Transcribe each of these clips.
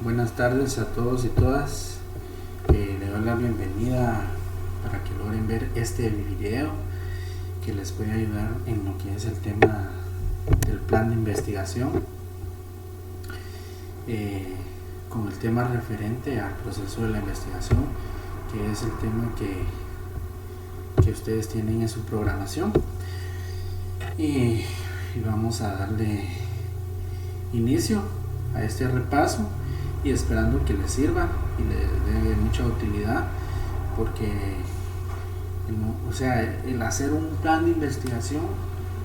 Buenas tardes a todos y todas. Les doy la bienvenida para que logren ver este video que les puede ayudar en lo que es el tema del plan de investigación, con el tema referente al proceso de la investigación, que es el tema que ustedes tienen en su programación. Y vamos a darle inicio a este repaso y esperando que les sirva y les dé mucha utilidad, porque el hacer un plan de investigación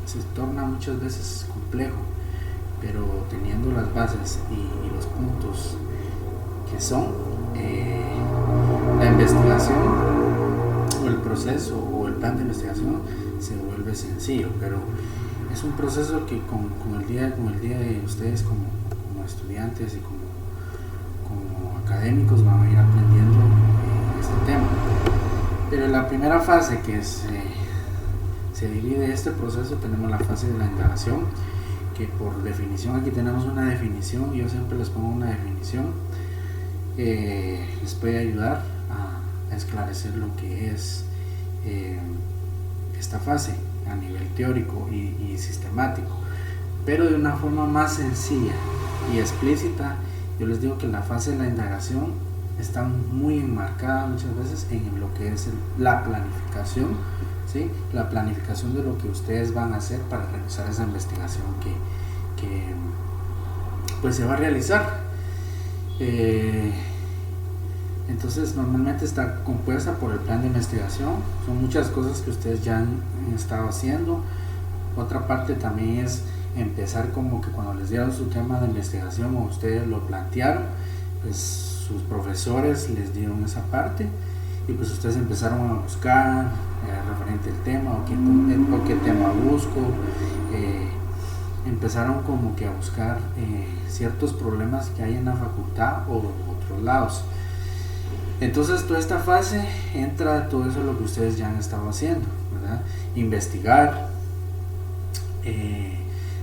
se torna muchas veces complejo, pero teniendo las bases y los puntos que son la investigación o el proceso o el plan de investigación se vuelve sencillo. Pero es un proceso que con el día de ustedes como estudiantes y como académicos van a ir aprendiendo este tema. Pero en la primera fase que se divide este proceso, tenemos la fase de la indagación, que por definición aquí tenemos una definición. Yo siempre les pongo una definición, les puede ayudar a esclarecer lo que es esta fase a nivel teórico y sistemático, pero de una forma más sencilla y explícita. Yo les digo que la fase de la indagación está muy enmarcada muchas veces en lo que es la planificación, ¿sí? La planificación de lo que ustedes van a hacer para realizar esa investigación que pues se va a realizar. Entonces normalmente está compuesta por el plan de investigación. Son muchas cosas que ustedes ya han estado haciendo. Otra parte también es empezar como que cuando les dieron su tema de investigación o ustedes lo plantearon, pues sus profesores les dieron esa parte y pues ustedes empezaron a buscar referente al tema o qué tema busco. Empezaron como que a buscar ciertos problemas que hay en la facultad o otros lados. Entonces toda esta fase entra todo eso lo que ustedes ya han estado haciendo, ¿verdad? Investigar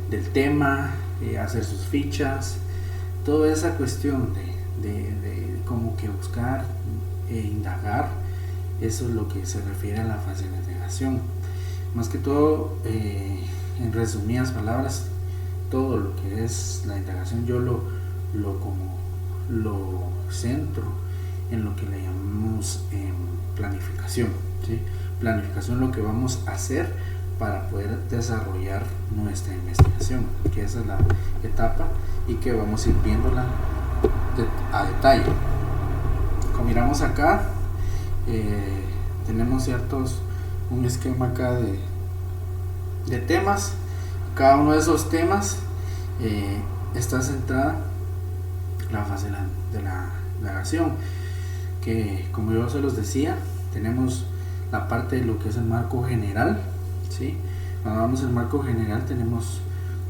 del tema, hacer sus fichas, toda esa cuestión de como que buscar indagar. Eso es lo que se refiere a la fase de la indagación. Más que todo, en resumidas palabras, todo lo que es la indagación yo lo centro en lo que le llamamos planificación, ¿sí? Planificación, lo que vamos a hacer para poder desarrollar nuestra investigación, que esa es la etapa y que vamos a ir viéndola a detalle. Como miramos acá, tenemos un esquema acá de temas. Cada uno de esos temas está centrada la fase de la indagación, que como yo se los decía, tenemos la parte de lo que es el marco general, ¿sí? Cuando vamos al marco general tenemos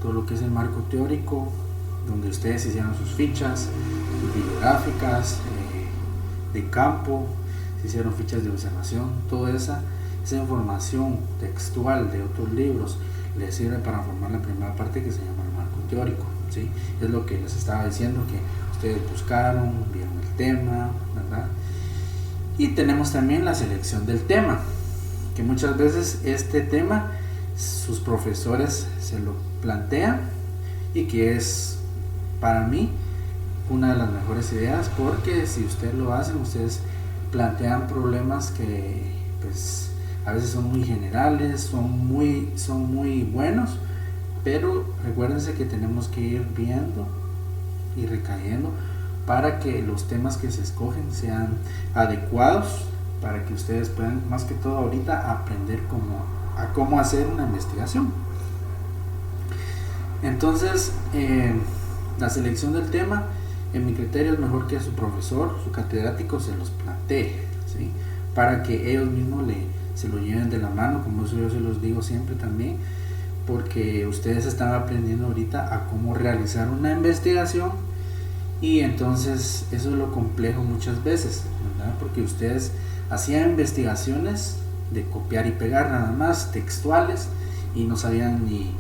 todo lo que es el marco teórico, donde ustedes hicieron sus fichas bibliográficas, de campo, se hicieron fichas de observación. Toda esa información textual de otros libros les sirve para formar la primera parte que se llama el marco teórico, ¿sí? Es lo que les estaba diciendo, que ustedes buscaron, vieron el tema, ¿verdad? Y tenemos también la selección del tema, que muchas veces este tema sus profesores se lo plantean y que es para mí una de las mejores ideas, porque si ustedes lo hacen, ustedes plantean problemas que pues a veces son muy generales, son muy buenos, pero recuérdense que tenemos que ir viendo y recayendo para que los temas que se escogen sean adecuados, para que ustedes puedan, más que todo ahorita, aprender cómo hacer una investigación. Entonces, la selección del tema, en mi criterio, es mejor que su profesor, su catedrático, se los plantee, ¿sí? Para que ellos mismos se lo lleven de la mano, como eso yo se los digo siempre también, porque ustedes están aprendiendo ahorita a cómo realizar una investigación. Y entonces eso es lo complejo muchas veces, ¿verdad? Porque ustedes hacían investigaciones de copiar y pegar nada más, textuales, y no sabían ni,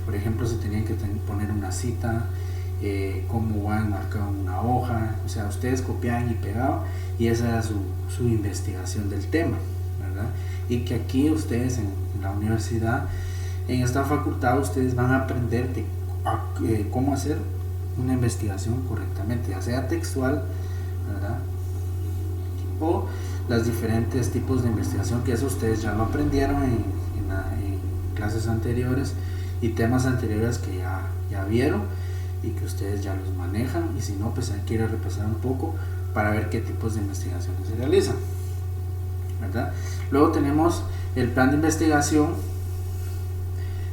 por ejemplo, si tenían que poner una cita, cómo van a sea, ustedes copiaban y pegaban y esa era su investigación del tema, ¿verdad? Y que aquí ustedes en la universidad, en esta facultad, ustedes van a aprender cómo hacer una investigación correctamente, ya sea textual, ¿verdad? O los diferentes tipos de investigación, que eso ustedes ya lo aprendieron en clases anteriores y temas anteriores que ya vieron y que ustedes ya los manejan, y si no, pues hay que ir a repasar un poco para ver qué tipos de investigaciones se realizan, ¿verdad? Luego tenemos el plan de investigación,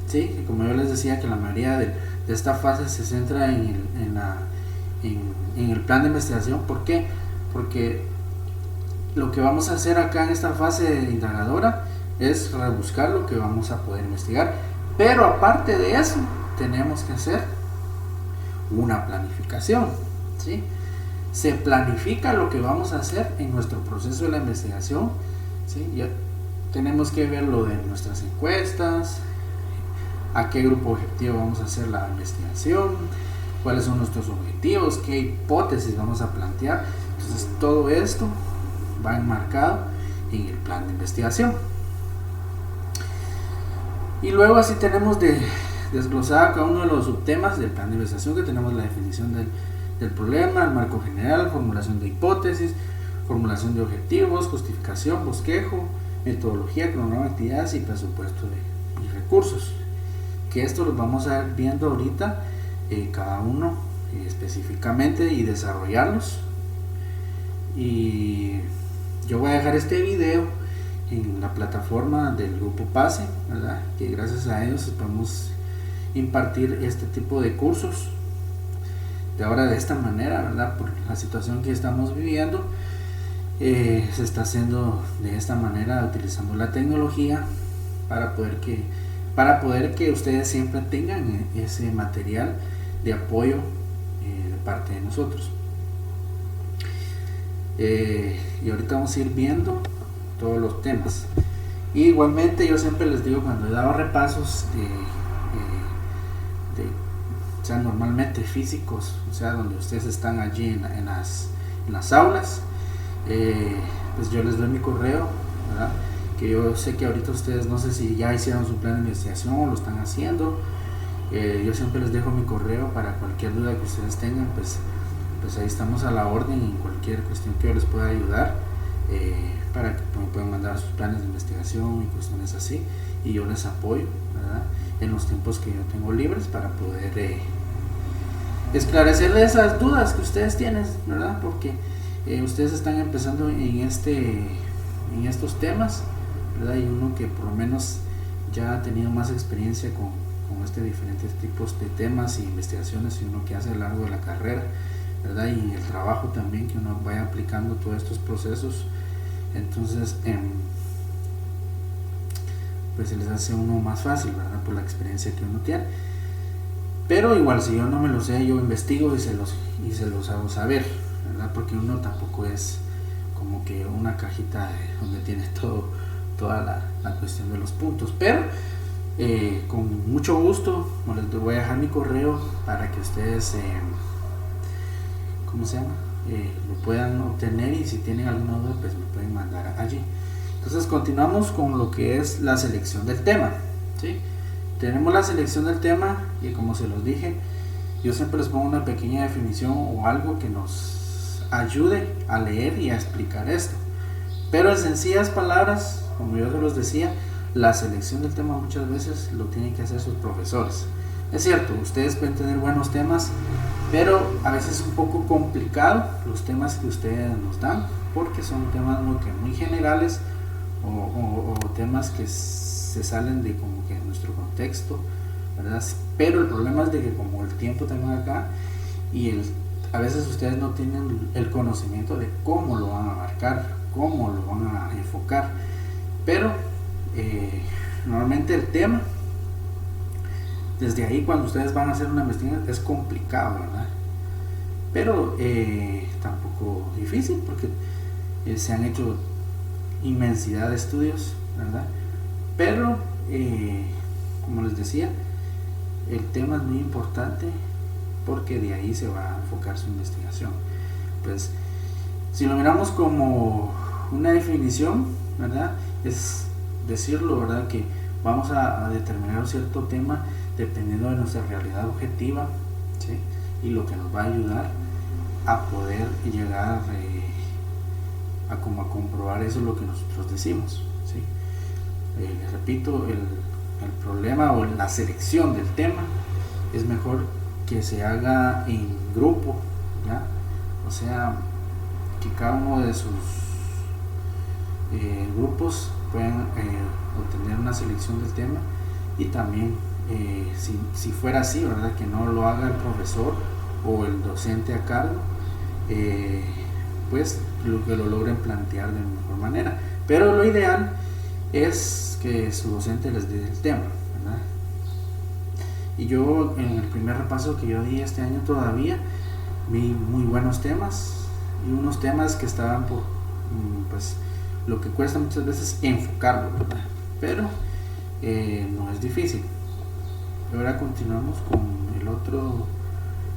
¿sí? Que como yo les decía, que la mayoría de esta fase se centra en el plan de investigación. ¿Por qué? Porque lo que vamos a hacer acá en esta fase indagadora es rebuscar lo que vamos a poder investigar, pero aparte de eso tenemos que hacer una planificación, ¿sí? Se planifica lo que vamos a hacer en nuestro proceso de la investigación, ¿sí? Ya tenemos que ver lo de nuestras encuestas, a qué grupo objetivo vamos a hacer la investigación, cuáles son nuestros objetivos, qué hipótesis vamos a plantear. Entonces todo esto va enmarcado en el plan de investigación. Y luego así tenemos desglosada cada uno de los subtemas del plan de investigación, que tenemos la definición del problema, el marco general, formulación de hipótesis, formulación de objetivos, justificación, bosquejo, metodología, cronograma de actividades y presupuesto y recursos. Que esto los vamos a ir viendo ahorita, cada uno específicamente, y desarrollarlos. Y yo voy a dejar este video en la plataforma del grupo PASE, ¿verdad? Que gracias a ellos podemos impartir este tipo de cursos de ahora de esta manera, ¿verdad? Por la situación que estamos viviendo, se está haciendo de esta manera, utilizando la tecnología para poder que ustedes siempre tengan ese material de apoyo de parte de nosotros. Y ahorita vamos a ir viendo todos los temas. Y igualmente yo siempre les digo, cuando he dado repasos o sea, normalmente físicos, o sea, donde ustedes están allí en las aulas, pues yo les doy mi correo, ¿verdad? Que yo sé que ahorita ustedes, no sé si ya hicieron su plan de investigación o lo están haciendo. Yo siempre les dejo mi correo para cualquier duda que ustedes tengan, pues ahí estamos a la orden en cualquier cuestión que yo les pueda ayudar, para que me puedan mandar sus planes de investigación y cuestiones así, y yo les apoyo, ¿verdad? En los tiempos que yo tengo libres para poder esclarecerles esas dudas que ustedes tienen, ¿verdad? Porque ustedes están empezando en estos temas, ¿verdad? Y uno que por lo menos ya ha tenido más experiencia con diferentes tipos de temas y investigaciones, y uno que hace a lo largo de la carrera, ¿verdad? Y en el trabajo también, que uno vaya aplicando todos estos procesos, entonces pues se les hace uno más fácil, ¿verdad? Por la experiencia que uno tiene. Pero igual, si yo no me lo sé, yo investigo y se los hago saber, ¿verdad? Porque uno tampoco es como que una cajita donde tiene toda la cuestión de los puntos. Pero con mucho gusto les voy a dejar mi correo para que ustedes lo puedan obtener, y si tienen alguna duda, pues me pueden mandar allí. Entonces continuamos con lo que es la selección del tema, ¿sí? Tenemos la selección del tema, y como se los dije, yo siempre les pongo una pequeña definición o algo que nos ayude a leer y a explicar esto. Pero en sencillas palabras, como yo se los decía, la selección del tema muchas veces lo tienen que hacer sus profesores. Es cierto, ustedes pueden tener buenos temas, pero a veces es un poco complicado los temas que ustedes nos dan, porque son temas muy generales, o temas que se salen de como que nuestro contexto, ¿verdad? Pero el problema es de que como el tiempo también acá, y a veces ustedes no tienen el conocimiento de cómo lo van a abarcar, cómo lo van a enfocar. Pero normalmente el tema, desde ahí, cuando ustedes van a hacer una investigación, es complicado, ¿verdad? Pero tampoco difícil, porque se han hecho inmensidad de estudios, ¿verdad? Pero como les decía, el tema es muy importante, porque de ahí se va a enfocar su investigación. pues si lo miramos como una definición, ¿verdad? Es decirlo, ¿verdad? Que vamos a determinar un cierto tema dependiendo de nuestra realidad objetiva, ¿sí? Y lo que nos va a ayudar a poder llegar a como a comprobar eso lo que nosotros decimos, ¿sí? Les repito, el problema o la selección del tema es mejor que se haga en grupo, ¿ya? O sea, que cada uno de sus grupos puedan obtener una selección del tema, y también si fuera así, ¿verdad? Que no lo haga el profesor o el docente a cargo, pues que lo logren plantear de mejor manera, pero lo ideal es que su docente les dé el tema, ¿verdad? Y yo en el primer repaso que yo di este año todavía vi muy buenos temas, y unos temas que estaban por, pues lo que cuesta muchas veces enfocarlo, ¿verdad? Pero no es difícil. Ahora continuamos con el otro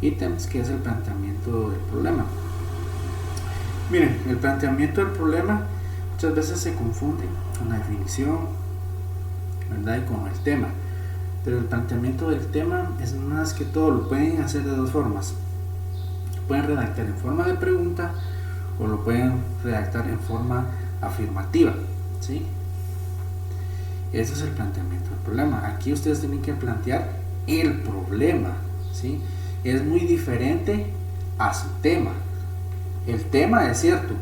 ítem, que es el planteamiento del problema. Miren, el planteamiento del problema muchas veces se confunde con la definición, ¿verdad? Y con el tema. Pero el planteamiento del tema es más que todo, lo pueden hacer de dos formas. Pueden redactar en forma de pregunta o lo pueden redactar en forma afirmativa, ¿sí? Ese es el planteamiento del problema. Aquí ustedes tienen que plantear el problema, ¿sí? Es muy diferente a su tema. El tema es cierto.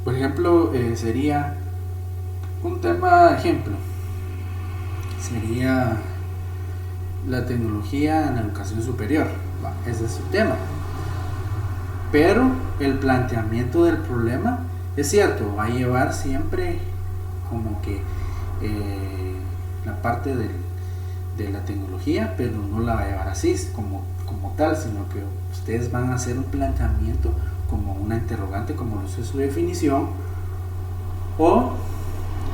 Por ejemplo, sería un tema ejemplo. Sería la tecnología en la educación superior. Ese es su tema. Pero el planteamiento del problema es cierto, va a llevar siempre como que la parte de la tecnología, pero no la va a llevar así como tal, sino que ustedes van a hacer un planteamiento como una interrogante, como lo es su definición, o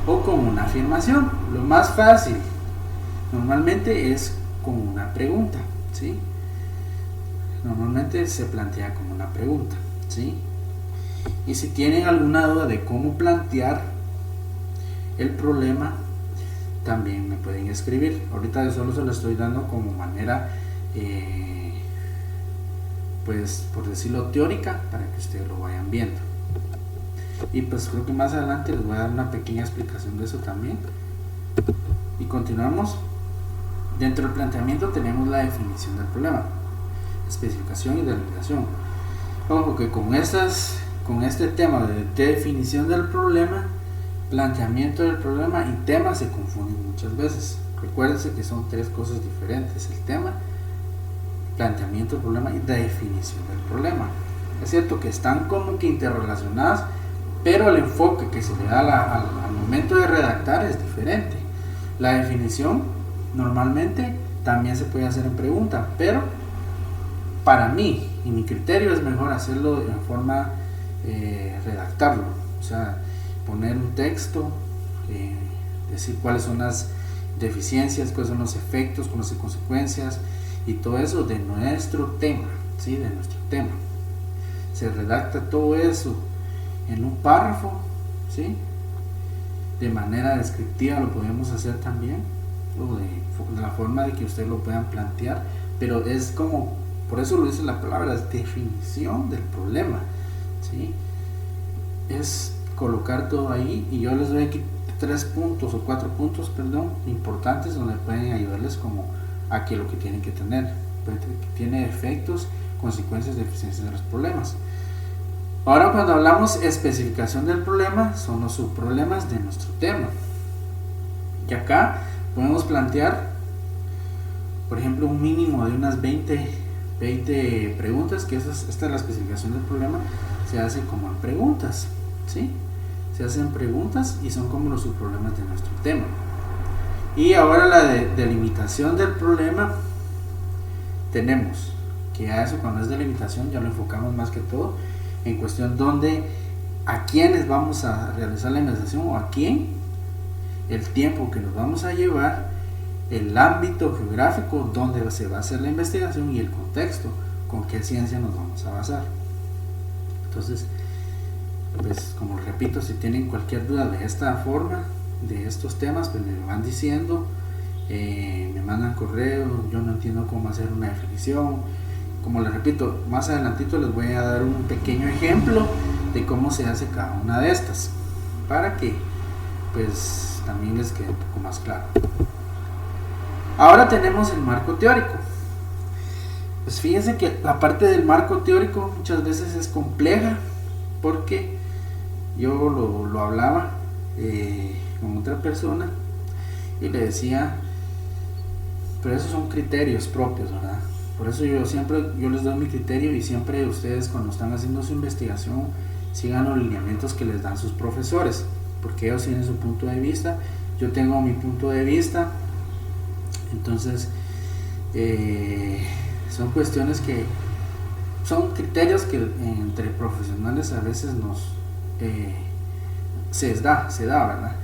como una afirmación. Lo más fácil normalmente es con una pregunta, ¿sí? Normalmente se plantea como una pregunta, ¿sí? Y si tienen alguna duda de cómo plantear el problema, también me pueden escribir. Ahorita solo se lo estoy dando como manera, pues por decirlo, teórica, para que ustedes lo vayan viendo. Y pues creo que más adelante les voy a dar una pequeña explicación de eso también. Y continuamos. Dentro del planteamiento tenemos la definición del problema, especificación y delimitación. Ojo que con este tema de definición del problema, planteamiento del problema y tema se confunden muchas veces. Recuérdense que son tres cosas diferentes: el tema, planteamiento del problema y definición del problema. Es cierto que están como que interrelacionadas, pero el enfoque que se le da al momento de redactar es diferente. La definición normalmente también se puede hacer en pregunta, pero para mí y mi criterio es mejor hacerlo en forma redactarlo, o sea, poner un texto, decir cuáles son las deficiencias, cuáles son los efectos, cuáles son las consecuencias y todo eso de nuestro tema, ¿sí? De nuestro tema. Se redacta todo eso en un párrafo, ¿sí? De manera descriptiva lo podemos hacer también, o de la forma de que ustedes lo puedan plantear, pero es como, por eso lo dice la palabra, es definición del problema, ¿sí? Es colocar todo ahí, y yo les doy aquí 4 puntos, importantes, donde pueden ayudarles como a que lo que tienen que tener, pues, que tiene efectos, consecuencias, deficiencias de los problemas. Ahora, cuando hablamos especificación del problema, son los subproblemas de nuestro tema. Y acá podemos plantear, por ejemplo, un mínimo de unas 20 preguntas, que esta es la especificación del problema. Se hace como en preguntas, ¿sí? Se hacen preguntas y son como los subproblemas de nuestro tema. Y ahora la delimitación del problema, tenemos que a eso, cuando es delimitación, ya lo enfocamos más que todo en cuestión a quiénes vamos a realizar la investigación, o a quién, el tiempo que nos vamos a llevar, el ámbito geográfico donde se va a hacer la investigación y el contexto, con qué ciencia nos vamos a basar. Entonces, pues como repito, si tienen cualquier duda de esta forma, de estos temas, pues me van diciendo, me mandan correo, yo no entiendo cómo hacer una definición. Como les repito, más adelantito les voy a dar un pequeño ejemplo de cómo se hace cada una de estas, para que pues también les quede un poco más claro. Ahora tenemos el marco teórico. Pues fíjense que la parte del marco teórico muchas veces es compleja, porque yo lo hablaba con otra persona y le decía, pero esos son criterios propios, ¿verdad? Por eso yo les doy mi criterio, y siempre ustedes cuando están haciendo su investigación sigan los lineamientos que les dan sus profesores, porque ellos tienen su punto de vista, yo tengo mi punto de vista. Entonces son cuestiones que son criterios que entre profesionales a veces se da, ¿verdad?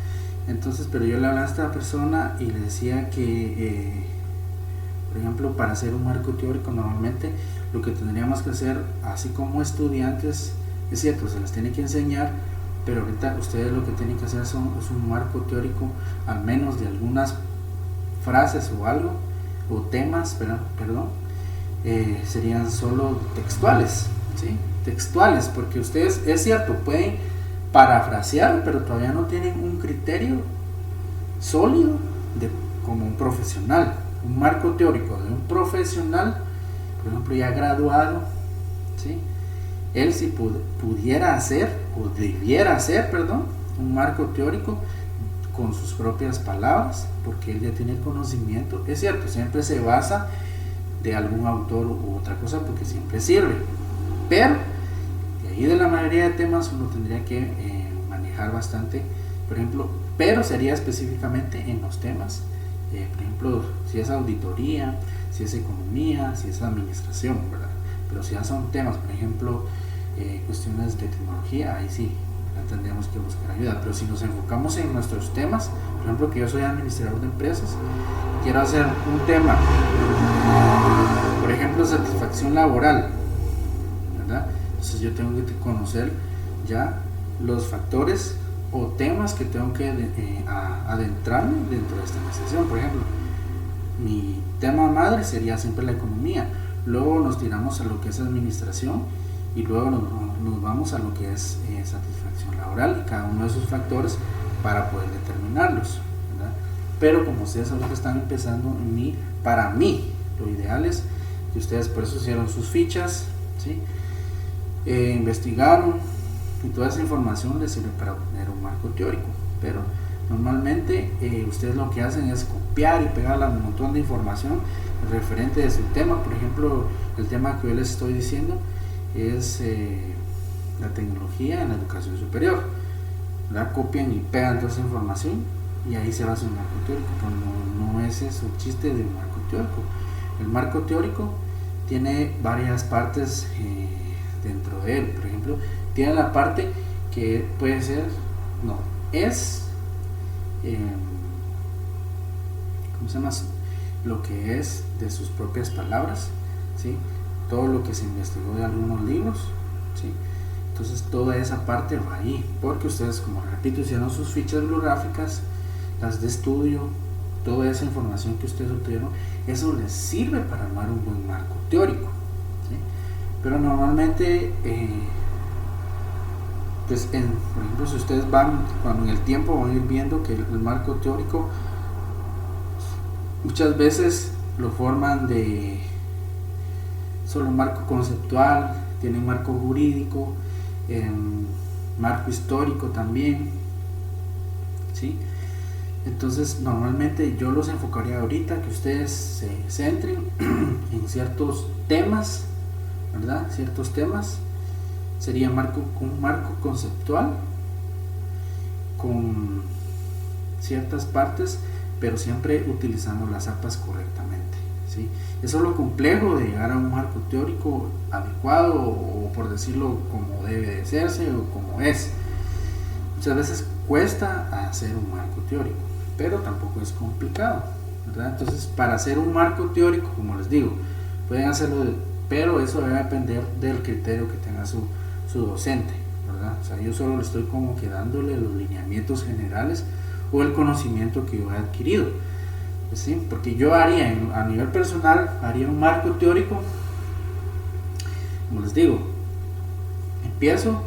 Entonces, pero yo le hablaba a esta persona y le decía que por ejemplo, para hacer un marco teórico normalmente lo que tendríamos que hacer, así como estudiantes, es cierto, se les tiene que enseñar, pero ahorita ustedes lo que tienen que hacer es un marco teórico, al menos de algunas frases o algo, o temas, serían solo textuales, ¿sí? Textuales, porque ustedes, es cierto, pueden parafrasear, pero todavía no tienen un criterio sólido como un profesional. Un marco teórico de un profesional, por ejemplo, ya graduado, ¿sí? Él si pudiera hacer, o debiera hacer, un marco teórico con sus propias palabras, porque él ya tiene el conocimiento. Es cierto, siempre se basa de algún autor u otra cosa, porque siempre sirve, pero de ahí de la mayoría de temas uno tendría que manejar bastante, por ejemplo, pero sería específicamente en los temas. Por ejemplo, si es auditoría, si es economía, si es administración, ¿verdad? Pero si ya son temas, por ejemplo, cuestiones de tecnología, ahí sí, tendríamos que buscar ayuda. Pero si nos enfocamos en nuestros temas, por ejemplo, que yo soy administrador de empresas, quiero hacer un tema, por ejemplo, satisfacción laboral, ¿verdad? Entonces yo tengo que conocer ya los factores o temas que tengo que adentrarme dentro de esta investigación. Por ejemplo, mi tema madre sería siempre la economía, luego nos tiramos a lo que es administración, y luego nos vamos a lo que es satisfacción laboral, y cada uno de esos factores para poder determinarlos, ¿verdad? Pero como ustedes ahorita están empezando, para mí lo ideal es que ustedes por eso hicieron sus fichas, ¿sí? Investigaron, y toda esa información les sirve para obtener un marco teórico. Pero normalmente ustedes lo que hacen es copiar y pegar un montón de información referente de su tema. Por ejemplo, el tema que yo les estoy diciendo es la tecnología en la educación superior, ¿verdad? Copian y pegan toda esa información y ahí se basa un marco teórico, pero no es eso el chiste de un marco teórico. El marco teórico tiene varias partes dentro de él. Por ejemplo, tiene la parte que puede ser, ¿cómo se llama? Lo que es de sus propias palabras, ¿sí? Todo lo que se investigó de algunos libros, ¿sí? Entonces toda esa parte va ahí, porque ustedes, como repito, hicieron sus fichas bibliográficas, las de estudio, toda esa información que ustedes obtuvieron, eso les sirve para armar un buen marco teórico, ¿sí? Pero normalmente pues por ejemplo, si ustedes cuando en el tiempo van a ir viendo que el marco teórico muchas veces lo forman de solo marco conceptual, tienen marco jurídico, marco histórico también, ¿sí? Entonces normalmente yo los enfocaría ahorita que ustedes se centren en ciertos temas, ¿verdad? Ciertos temas. Sería un marco conceptual con ciertas partes, pero siempre utilizando las APAs correctamente, ¿sí? Eso es lo complejo de llegar a un marco teórico adecuado, o por decirlo como debe de hacerse o como es. Muchas veces cuesta hacer un marco teórico, pero tampoco es complicado, ¿verdad? Entonces, para hacer un marco teórico, como les digo, pueden hacerlo, pero eso debe depender del criterio que tenga su su docente, ¿verdad? O sea, yo solo le estoy como que dándole los lineamientos generales o el conocimiento que yo he adquirido, pues, ¿sí? Porque yo haría, a nivel personal, haría un marco teórico, como les digo, empiezo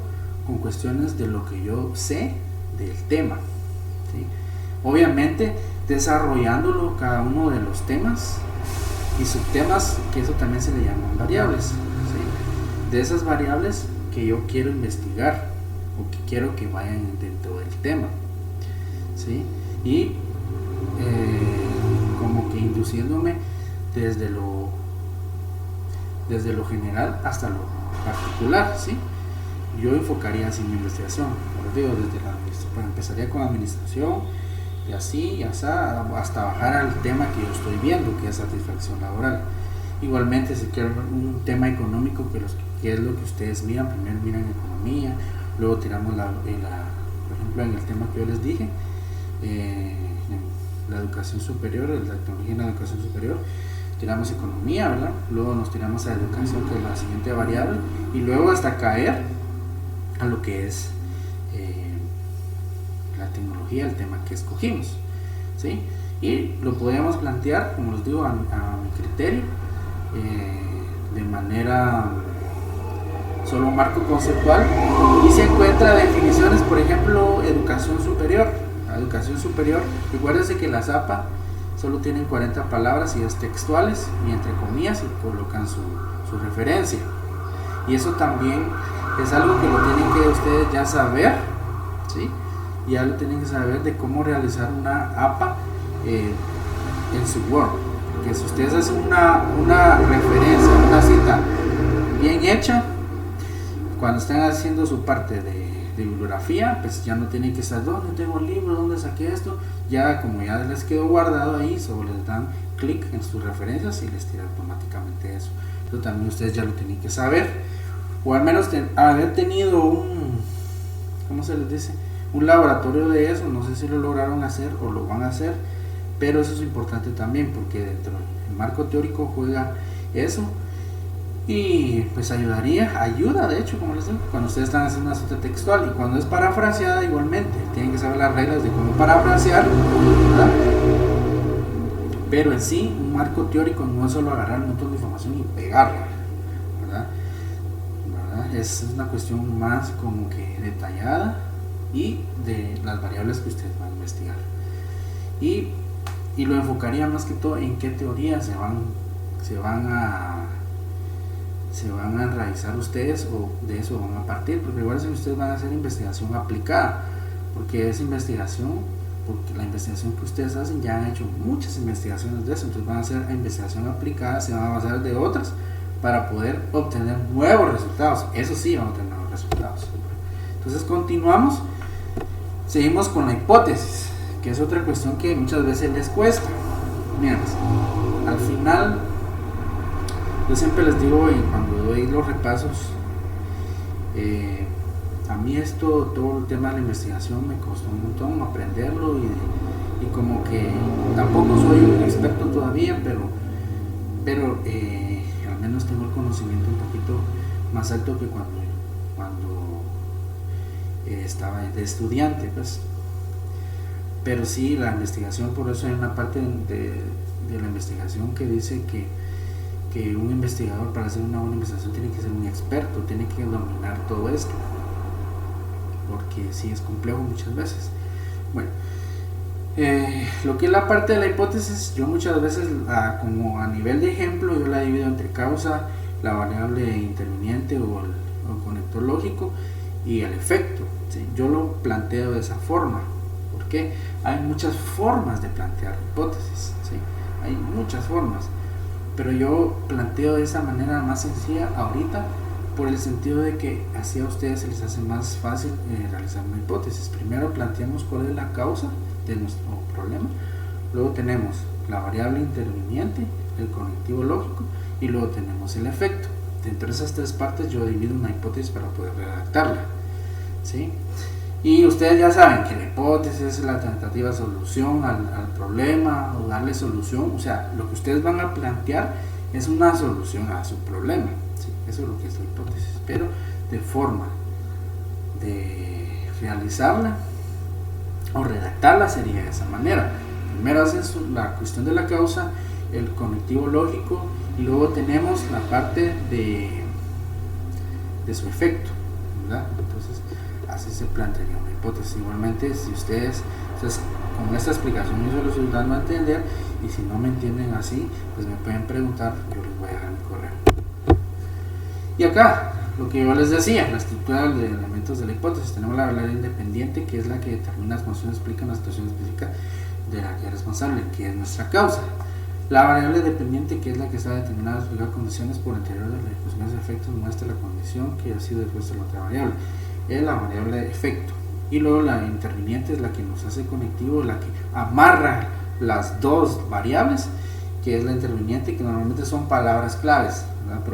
con cuestiones de lo que yo sé del tema, ¿sí? Obviamente desarrollándolo cada uno de los temas y subtemas, que eso también se le llaman variables, ¿sí? De esas variables que yo quiero investigar o que quiero que vayan dentro del tema, ¿sí? Y como que induciéndome desde lo general hasta lo particular, ¿sí? Yo enfocaría así mi investigación, como digo, pues empezaría con administración y así hasta bajar al tema que yo estoy viendo, que es satisfacción laboral. Igualmente, si quiero un tema económico, que es lo que ustedes miran, primero miran economía, luego tiramos por ejemplo, en el tema que yo les dije, la educación superior, la tecnología en la educación superior, tiramos economía, ¿verdad? Luego nos tiramos a educación, que es la siguiente variable, y luego hasta caer a lo que es la tecnología, el tema que escogimos, ¿sí? Y lo podemos plantear, como les digo, a mi criterio, de manera solo marco conceptual, y se encuentra definiciones, por ejemplo, educación superior. La educación superior, recuérdense que la ZAPA solo tienen 40 palabras y es textuales y entre comillas y colocan su referencia, y eso también es algo que lo tienen que ustedes ya saber, ¿sí? Ya lo tienen que saber de cómo realizar una APA en su Word, que si ustedes hacen una referencia, una cita bien hecha, cuando están haciendo su parte de bibliografía, pues ya no tienen que estar dónde tengo el libro, dónde saqué esto, ya como ya les quedó guardado ahí, solo les dan clic en sus referencias y les tira automáticamente eso. Eso también ustedes ya lo tienen que saber, o al menos haber tenido ¿cómo se les dice? Un laboratorio de eso. No sé si lo lograron hacer o lo van a hacer, pero eso es importante también, porque dentro del marco teórico juega eso. Y pues ayuda de hecho, como les digo, cuando ustedes están haciendo una cita textual, y cuando es parafraseada igualmente, tienen que saber las reglas de cómo parafrasear, ¿verdad? Pero en sí, un marco teórico no es solo agarrar un montón de información y pegarla, ¿verdad? Es una cuestión más como que detallada y de las variables que ustedes van a investigar, y lo enfocaría más que todo en qué teorías se van a realizar ustedes, o de eso van a partir, porque igual si ustedes van a hacer investigación aplicada, porque es investigación, porque la investigación que ustedes hacen ya han hecho muchas investigaciones de eso, entonces van a hacer investigación aplicada, se van a basar de otras para poder obtener nuevos resultados. Eso sí, van a obtener nuevos resultados. Entonces seguimos con la hipótesis, que es otra cuestión que muchas veces les cuesta. Miren, al final yo siempre les digo, y cuando doy los repasos, a mí todo el tema de la investigación me costó un montón aprenderlo, y como que tampoco soy un experto todavía, pero al menos tengo el conocimiento un poquito más alto que cuando estaba de estudiante, pues. Pero sí, la investigación, por eso hay una parte de la investigación que dice que un investigador, para hacer una buena investigación, tiene que ser un experto, tiene que dominar todo esto, porque sí es complejo muchas veces. Bueno, lo que es la parte de la hipótesis, yo muchas veces, como a nivel de ejemplo, yo la divido entre causa, la variable interviniente o el conector lógico, y el efecto, ¿sí? Yo lo planteo de esa forma, porque hay muchas formas de plantear hipótesis, ¿sí? Hay muchas formas, pero yo planteo de esa manera más sencilla ahorita, por el sentido de que así a ustedes se les hace más fácil realizar una hipótesis. Primero planteamos cuál es la causa de nuestro problema, luego tenemos la variable interviniente, el conectivo lógico, y luego tenemos el efecto. Dentro de esas tres partes yo divido una hipótesis para poder redactarla, ¿sí? Y ustedes ya saben que la hipótesis es la tentativa solución al problema, o darle solución, o sea, lo que ustedes van a plantear es una solución a su problema, ¿sí? Eso es lo que es la hipótesis, pero de forma de realizarla o redactarla sería de esa manera. Primero hacen la cuestión de la causa, el conectivo lógico, y luego tenemos la parte de su efecto, ¿verdad? Entonces así se plantearía una hipótesis. Igualmente, si ustedes con esta explicación yo se los estoy dando a entender, y si no me entienden así, pues me pueden preguntar, yo les voy a dejar mi correo. Y acá, lo que yo les decía, la estructura de elementos de la hipótesis. Tenemos la variable independiente, que es la que determina las funciones, explica una situación específica de la que es responsable, que es nuestra causa. La variable dependiente, que es la que está determinada a explicar condiciones por interior de la ejecución de efectos, muestra la condición que ha sido expuesta a la otra variable. Es la variable de efecto. Y luego la interviniente es la que nos hace conectivo, la que amarra las dos variables, que es la interviniente, que normalmente son palabras claves, ¿verdad?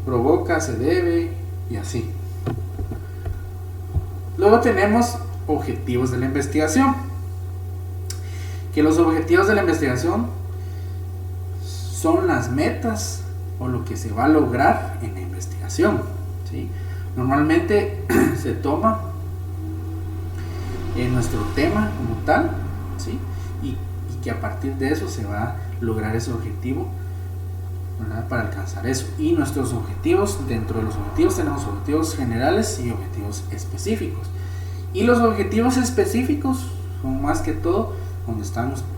Provoca, se debe y así. Luego tenemos objetivos de la investigación, que los objetivos de la investigación son las metas o lo que se va a lograr en la investigación, ¿sí? Normalmente se toma en nuestro tema como tal, ¿sí? y que a partir de eso se va a lograr ese objetivo, ¿verdad? Para alcanzar eso. Y nuestros objetivos, dentro de los objetivos tenemos objetivos generales y objetivos específicos. Y los objetivos específicos son más que todo donde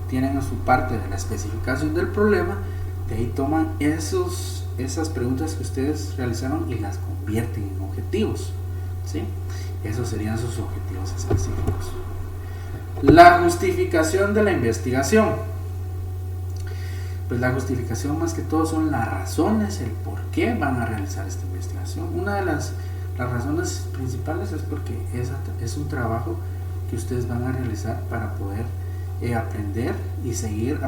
tienen su parte de la especificación del problema. De ahí toman esas preguntas que ustedes realizaron y las convierten en objetivos, ¿sí? Esos serían sus objetivos específicos. La justificación de la investigación. Pues la justificación más que todo son las razones, el por qué van a realizar esta investigación. Una de las razones principales es porque es un trabajo que ustedes van a realizar para poder aprender y seguir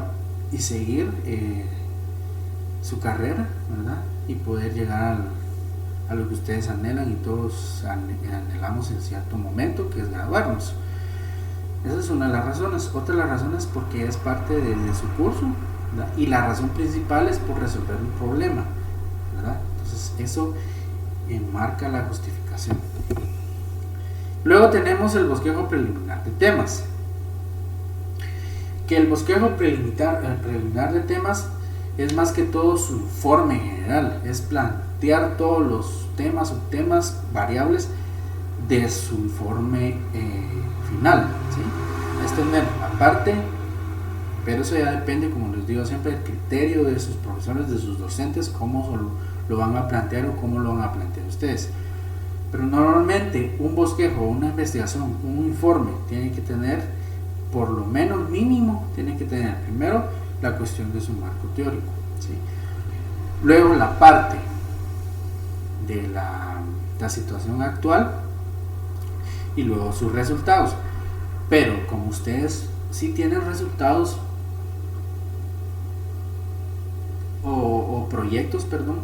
su carrera, ¿verdad? Y poder llegar a lo que ustedes anhelan y todos anhelamos en cierto momento, que es graduarnos. Esa es una de las razones. Otra de las razones porque es parte de su curso, ¿verdad? Y la razón principal es por resolver un problema, ¿verdad? Entonces eso marca la justificación. Luego tenemos el bosquejo preliminar de temas, que el bosquejo preliminar de temas es más que todo su informe general, es plantear todos los temas, subtemas, variables de su informe final, ¿sí? Es tener aparte, pero eso ya depende, como les digo siempre, del criterio de sus profesores, de sus docentes, cómo lo van a plantear o cómo lo van a plantear ustedes. Pero normalmente un bosquejo, una investigación, un informe tiene que tener, por lo menos mínimo, tiene que tener primero la cuestión de su marco teórico, ¿sí? Luego la parte de la situación actual y luego sus resultados. Pero como ustedes sí tienen resultados o proyectos, perdón,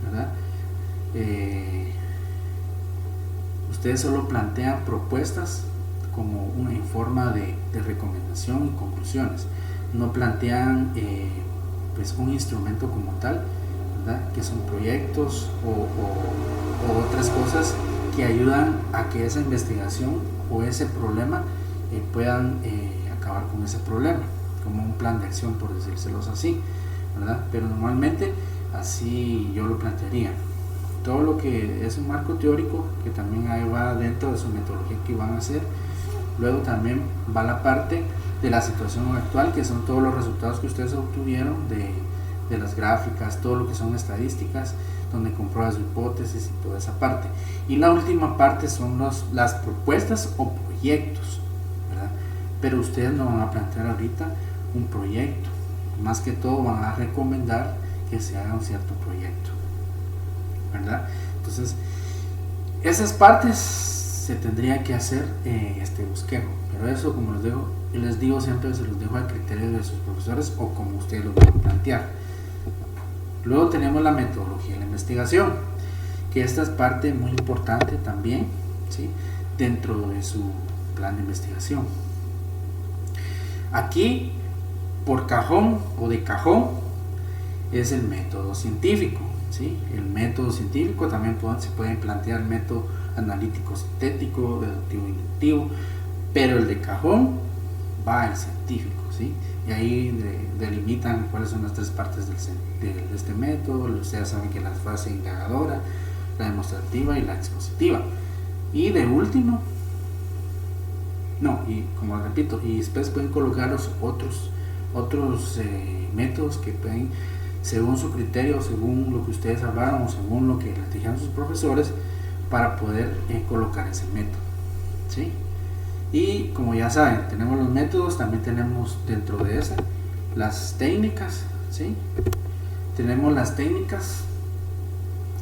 ¿verdad? Ustedes solo plantean propuestas como una forma de recomendación y conclusiones. No plantean pues un instrumento como tal, ¿verdad? Que son proyectos o otras cosas que ayudan a que esa investigación o ese problema puedan acabar con ese problema, como un plan de acción, por decírselos así, ¿verdad? Pero normalmente así yo lo plantearía. Todo lo que es un marco teórico, que también ahí va dentro de su metodología que van a hacer. Luego también va la parte de la situación actual, que son todos los resultados que ustedes obtuvieron de las gráficas, todo lo que son estadísticas, donde comprueba su hipótesis y toda esa parte. Y la última parte son las propuestas o proyectos, ¿verdad? Pero ustedes no van a plantear ahorita un proyecto, más que todo van a recomendar que se haga un cierto proyecto, ¿verdad? Entonces esas partes se tendría que hacer este bosquejo, pero eso, como les digo siempre, se los dejo al criterio de sus profesores o como ustedes lo van a plantear. Luego tenemos la metodología de la investigación, que esta es parte muy importante también, ¿sí? Dentro de su plan de investigación. Aquí, por cajón o de cajón, es el método científico, ¿sí? El método científico, también se pueden plantear método analítico sintético, deductivo inductivo, pero el de cajón va el científico, ¿sí? Y ahí delimitan cuáles son las tres partes de este método. Ustedes saben que la fase indagadora, la demostrativa y la expositiva. Y de último, y como repito, y después pueden colocar los otros métodos que pueden, según su criterio, según lo que ustedes hablaron o según lo que les dijeron sus profesores, para poder colocar ese método, ¿sí? Y como ya saben, tenemos los métodos, también tenemos dentro de ese las técnicas, ¿sí? Tenemos las técnicas,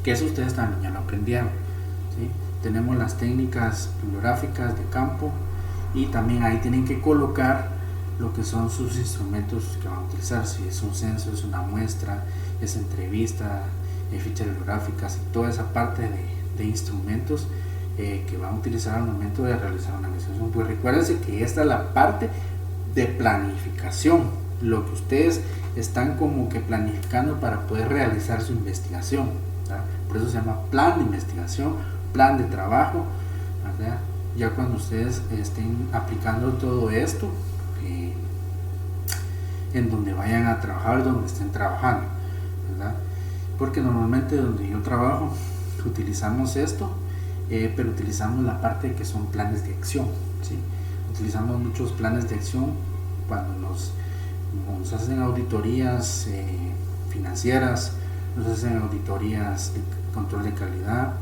que eso ustedes también ya lo aprendieron, ¿sí? Tenemos las técnicas bibliográficas de campo, y también ahí tienen que colocar lo que son sus instrumentos que van a utilizar, si es un censo, es una muestra, es entrevista, fichas bibliográficas y toda esa parte de instrumentos que van a utilizar al momento de realizar una investigación. Pues recuérdense que esta es la parte de planificación, lo que ustedes están como que planificando para poder realizar su investigación, ¿verdad? Por eso se llama plan de investigación, plan de trabajo, ¿verdad? Ya cuando ustedes estén aplicando todo esto en donde vayan a trabajar, donde estén trabajando, ¿verdad? Porque normalmente donde yo trabajo utilizamos esto, pero utilizamos la parte que son planes de acción, ¿sí? Utilizamos muchos planes de acción cuando nos hacen auditorías financieras, nos hacen auditorías de control de calidad,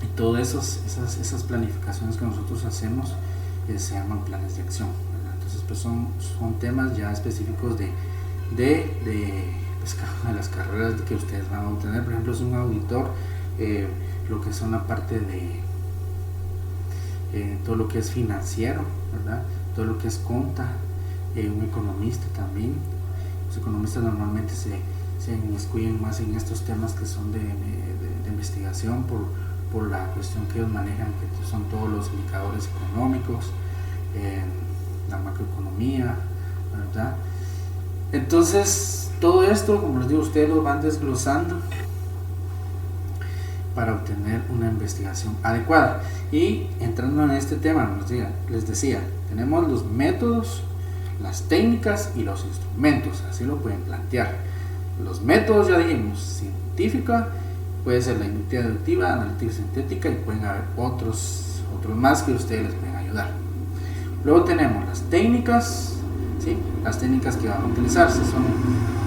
y todas esas planificaciones que nosotros hacemos se llaman planes de acción, ¿verdad? Entonces pues son temas ya específicos de las carreras que ustedes van a obtener. Por ejemplo, es un auditor, lo que son la parte de todo lo que es financiero, ¿verdad? Todo lo que es conta, un economista también. Los economistas normalmente se inmiscuyen más en estos temas que son de investigación por la cuestión que ellos manejan, que son todos los indicadores económicos, la macroeconomía, ¿verdad? Entonces todo esto, como les digo, ustedes lo van desglosando para obtener una investigación adecuada. Y entrando en este tema, les decía, tenemos los métodos, las técnicas y los instrumentos, así lo pueden plantear. Los métodos, ya dijimos, científica, puede ser la inductiva, deductiva, analítica sintética, y pueden haber otros más que ustedes les pueden ayudar. Luego tenemos las técnicas, ¿sí? Las técnicas que van a utilizarse son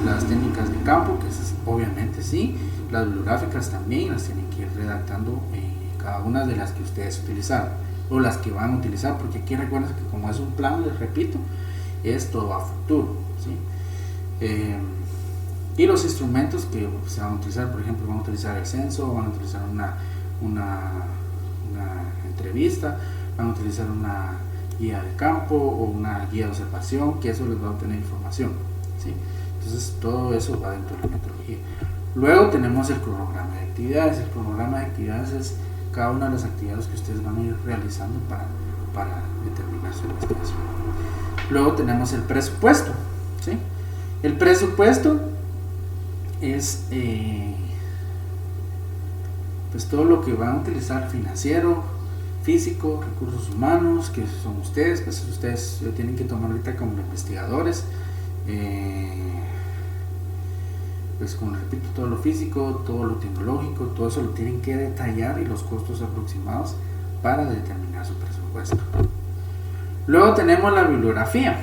las técnicas de campo, que es, obviamente sí, las bibliográficas también las tienen que ir redactando cada una de las que ustedes utilizaron o las que van a utilizar, porque aquí recuerden que como es un plan, les repito, es todo a futuro, ¿sí? Y los instrumentos que se van a utilizar, por ejemplo, van a utilizar el censo, van a utilizar una entrevista, van a utilizar una guía de campo o una guía de observación, que eso les va a obtener información, ¿sí? Entonces todo eso va dentro de la metodología. Luego tenemos el cronograma de actividades. El cronograma de actividades es cada una de las actividades que ustedes van a ir realizando para determinar su investigación. Luego tenemos el presupuesto, ¿sí? El presupuesto es pues todo lo que van a utilizar financiero, físico, recursos humanos, que son ustedes, pues ustedes lo tienen que tomar ahorita como investigadores, pues como repito, todo lo físico, todo lo tecnológico, todo eso lo tienen que detallar, y los costos aproximados para determinar su presupuesto. Luego tenemos la bibliografía,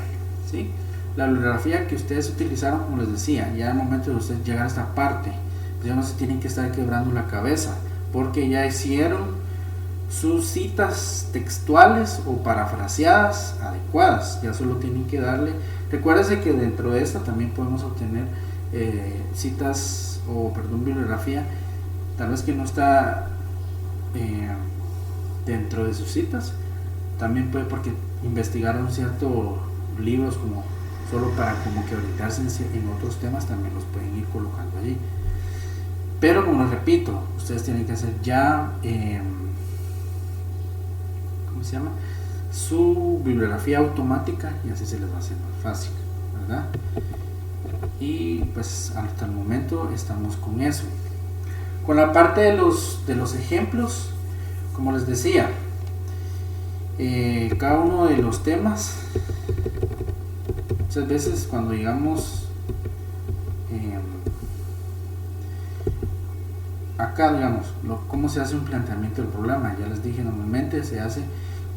¿sí? La bibliografía que ustedes utilizaron, como les decía, ya al momento de ustedes llegar a esta parte, pues ya no se tienen que estar quebrando la cabeza, porque ya hicieron sus citas textuales o parafraseadas adecuadas, ya solo tienen que darle. Recuérdense que dentro de esta también podemos obtener bibliografía, tal vez que no está dentro de sus citas, también puede, porque investigaron ciertos libros como solo para como que orientarse en otros temas, también los pueden ir colocando allí. Pero como les repito, ustedes tienen que hacer ya su bibliografía automática, y así se les va a hacer más fácil, ¿verdad? y pues hasta el momento estamos con eso. Con la parte de los ejemplos, como les decía, cada uno de los temas, muchas veces cuando llegamos acá, digamos, cómo se hace un planteamiento del problema. Ya les dije, normalmente se hace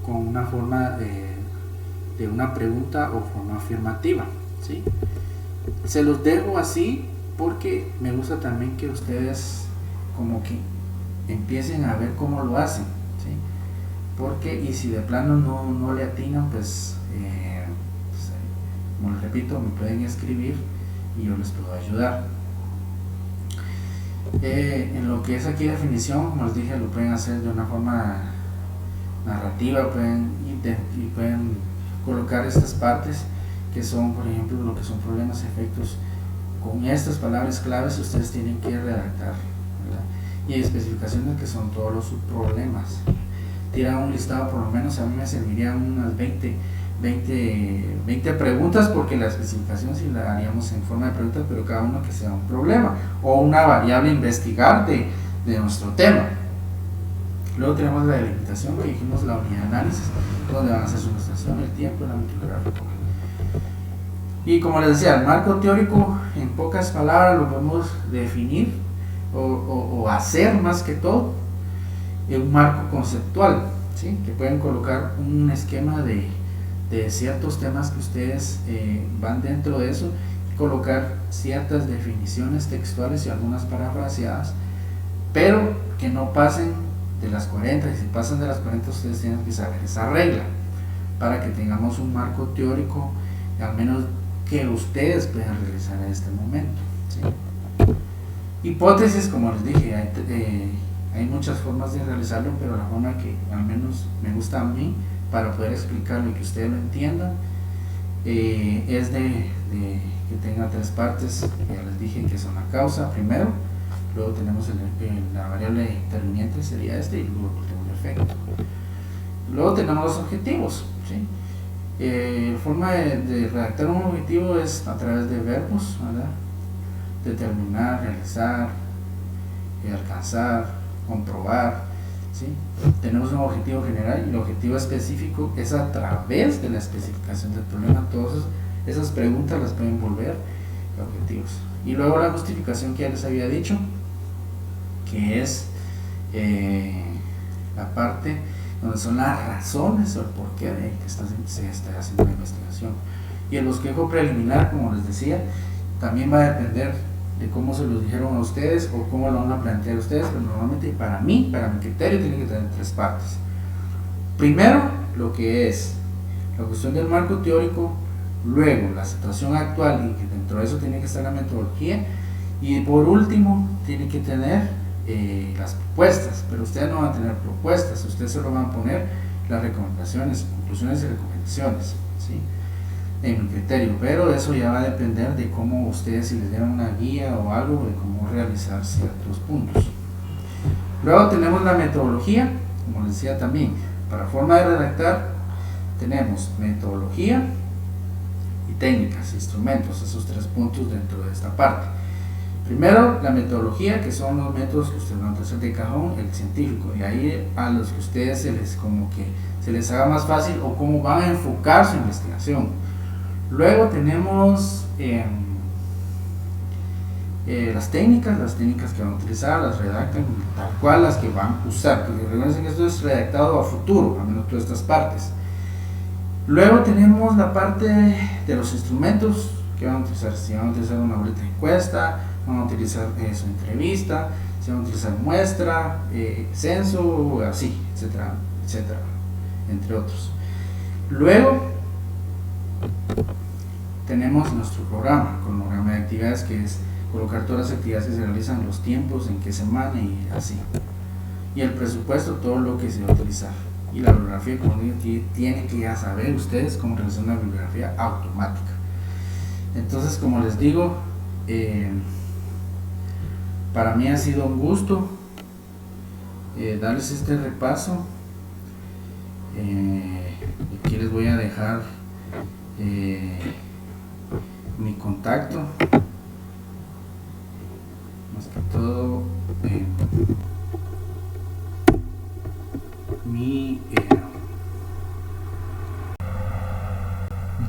con una forma de una pregunta o forma afirmativa, ¿sí? Se los dejo así porque me gusta también que ustedes como que empiecen a ver cómo lo hacen, ¿sí? Porque, y si de plano no le atinan, pues, como les repito, me pueden escribir y yo les puedo ayudar. En lo que es aquí definición, como les dije, lo pueden hacer de una forma narrativa, pueden colocar estas partes que son, por ejemplo, lo que son problemas, efectos. Con estas palabras claves ustedes tienen que redactar, ¿verdad? Y hay especificaciones que son todos los subproblemas. Tiran un listado, por lo menos a mí me servirían unas 20 preguntas, porque la especificación sí la haríamos en forma de preguntas, pero cada uno que sea un problema o una variable a investigar de nuestro tema. Luego tenemos la delimitación, que dijimos la unidad de análisis, donde van a ser su demostración, el tiempo, el ámbito gráfico. Y como les decía, el marco teórico, en pocas palabras, lo podemos definir o hacer más que todo en un marco conceptual, ¿sí? Que pueden colocar un esquema de ciertos temas que ustedes van dentro de eso, y colocar ciertas definiciones textuales y algunas parafraseadas, pero que no pasen de las 40. Y si pasan de las 40, ustedes tienen que saber esa regla para que tengamos un marco teórico al menos que ustedes puedan realizar en este momento, ¿sí? Hipótesis, como les dije, hay muchas formas de realizarlo, pero la forma que al menos me gusta a mí para poder explicarlo y que ustedes lo entiendan es de que tenga 3 partes. Ya les dije que son la causa primero, luego tenemos la variable interviniente, sería y luego el efecto. Luego tenemos los objetivos, ¿sí? Forma de redactar un objetivo es a través de verbos, ¿verdad? Determinar, realizar, alcanzar, comprobar, ¿sí? Tenemos un objetivo general, y el objetivo específico es a través de la especificación del problema. Todas esas preguntas las pueden volver objetivos. Y luego la justificación, que ya les había dicho, que es la parte donde son las razones o el porqué de que se está haciendo la investigación. Y el bosquejo preliminar, como les decía, también va a depender de cómo se los dijeron a ustedes o cómo lo van a plantear ustedes, pero normalmente para mi criterio, tiene que tener 3 partes. Primero, lo que es la cuestión del marco teórico, luego la situación actual, y que dentro de eso tiene que estar la metodología, y por último tiene que tener las propuestas. Pero ustedes no van a tener propuestas, ustedes solo van a poner las recomendaciones, conclusiones y recomendaciones, ¿sí? En mi criterio, pero eso ya va a depender de cómo ustedes, si les dieran una guía o algo de cómo realizar ciertos puntos. Luego tenemos la metodología, como les decía también, para forma de redactar tenemos metodología y técnicas, instrumentos, esos 3 puntos dentro de esta parte. Primero, la metodología, que son los métodos que ustedes van a utilizar de cajón, el científico, y ahí a los que ustedes se les haga más fácil o cómo van a enfocar su investigación. Luego tenemos las técnicas que van a utilizar, las redactan tal cual las que van a usar, porque recuerden que esto es redactado a futuro, al menos todas estas partes. Luego tenemos la parte de los instrumentos que van a utilizar. Si van a utilizar una boleta de encuesta, van a utilizar su entrevista, si van a utilizar muestra, censo, así, etcétera, etcétera, entre otros. Luego tenemos nuestro programa, con programa de actividades, que es colocar todas las actividades que se realizan, los tiempos, en qué semana y así. Y el presupuesto, todo lo que se va a utilizar. Y la bibliografía, como digo, tienen que ya saber ustedes cómo realizar una bibliografía automática. Entonces, como les digo, para mí ha sido un gusto darles este repaso. Aquí les voy a dejar mi contacto más que todo mi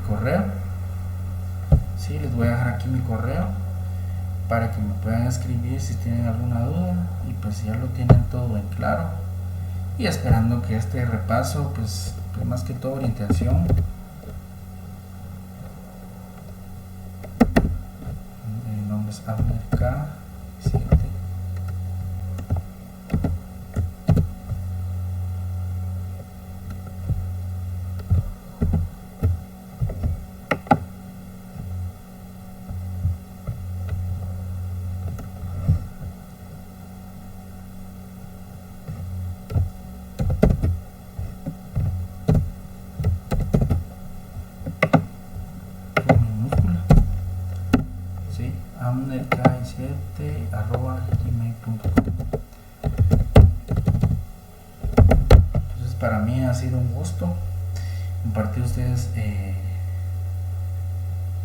correo. Sí, les voy a dejar aquí mi correo para que me puedan escribir si tienen alguna duda, y pues ya lo tienen todo en claro, y esperando que este repaso pues más que todo orientación. El nombre es Abner K7. amnerk7@gmail.com. Entonces para mí ha sido un gusto compartir ustedes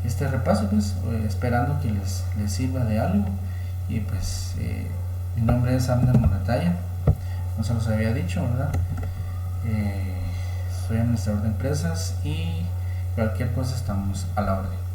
este repaso, pues esperando que les sirva de algo. Y pues mi nombre es Abner Monataya, no se los había dicho, ¿verdad? Soy administrador de empresas y cualquier cosa estamos a la orden.